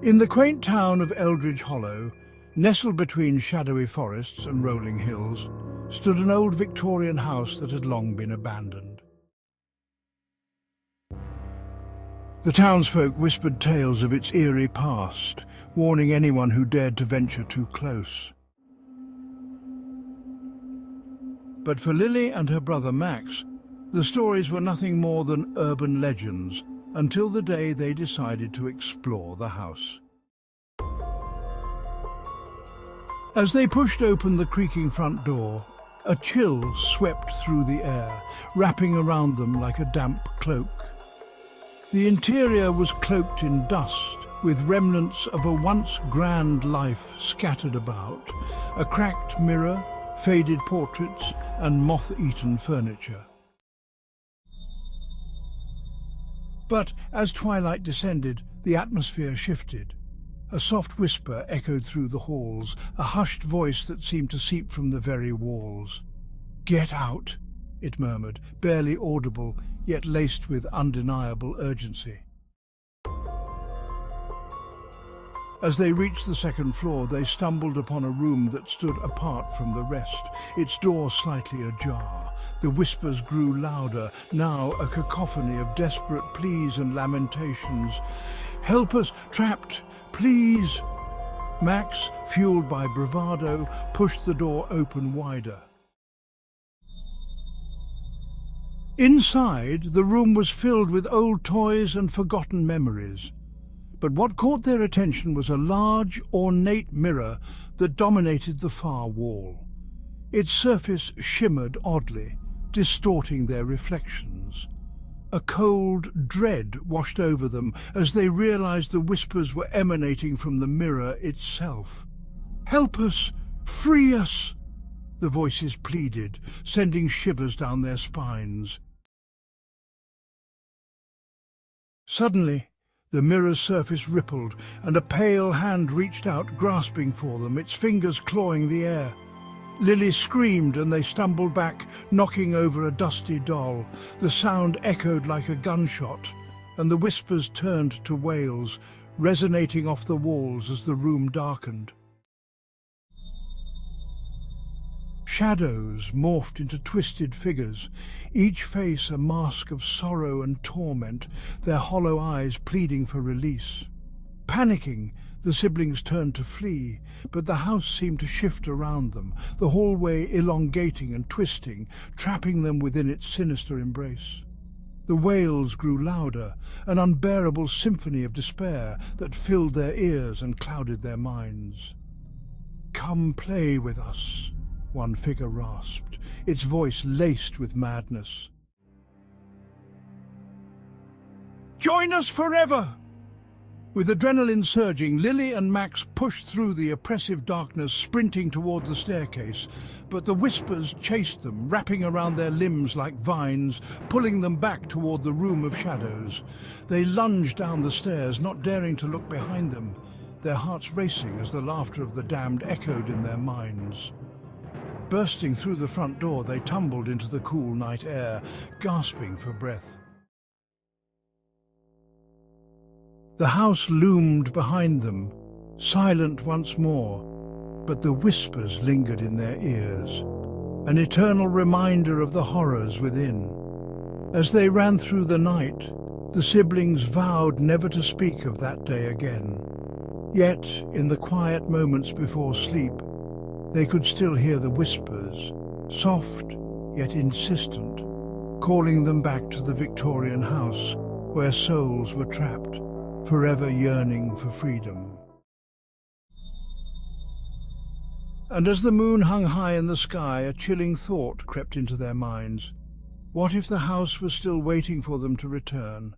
In the quaint town of Eldridge Hollow, nestled between shadowy forests and rolling hills, stood an old Victorian house that had long been abandoned. The townsfolk whispered tales of its eerie past, warning anyone who dared to venture too close. But for Lily and her brother Max, the stories were nothing more than urban legends, until the day they decided to explore the house. As they pushed open the creaking front door, a chill swept through the air, wrapping around them like a damp cloak. The interior was cloaked in dust, with remnants of a once grand life scattered about, a cracked mirror, faded portraits, and moth-eaten furniture. But as twilight descended, the atmosphere shifted. A soft whisper echoed through the halls, a hushed voice that seemed to seep from the very walls. "Get out," it murmured, barely audible, yet laced with undeniable urgency. As they reached the second floor, they stumbled upon a room that stood apart from the rest, its door slightly ajar. The whispers grew louder, now a cacophony of desperate pleas and lamentations. "Help us! Trapped! Please!" Max, fueled by bravado, pushed the door open wider. Inside, the room was filled with old toys and forgotten memories. But what caught their attention was a large, ornate mirror that dominated the far wall. Its surface shimmered oddly, distorting their reflections. A cold dread washed over them as they realized the whispers were emanating from the mirror itself. "Help us! Free us!" the voices pleaded, sending shivers down their spines. Suddenly, the mirror's surface rippled, and a pale hand reached out, grasping for them, its fingers clawing the air. Lily screamed and they stumbled back, knocking over a dusty doll. The sound echoed like a gunshot, and the whispers turned to wails, resonating off the walls as the room darkened. Shadows morphed into twisted figures, each face a mask of sorrow and torment, their hollow eyes pleading for release. Panicking, the siblings turned to flee, but the house seemed to shift around them, the hallway elongating and twisting, trapping them within its sinister embrace. The wails grew louder, an unbearable symphony of despair that filled their ears and clouded their minds. "Come play with us," one figure rasped, its voice laced with madness. "Join us forever!" With adrenaline surging, Lily and Max pushed through the oppressive darkness, sprinting toward the staircase. But the whispers chased them, wrapping around their limbs like vines, pulling them back toward the room of shadows. They lunged down the stairs, not daring to look behind them, their hearts racing as the laughter of the damned echoed in their minds. Bursting through the front door, they tumbled into the cool night air, gasping for breath. The house loomed behind them, silent once more, but the whispers lingered in their ears, an eternal reminder of the horrors within. As they ran through the night, the siblings vowed never to speak of that day again. Yet, in the quiet moments before sleep, they could still hear the whispers, soft yet insistent, calling them back to the Victorian house where souls were trapped, forever yearning for freedom. And as the moon hung high in the sky, a chilling thought crept into their minds. What if the house was still waiting for them to return?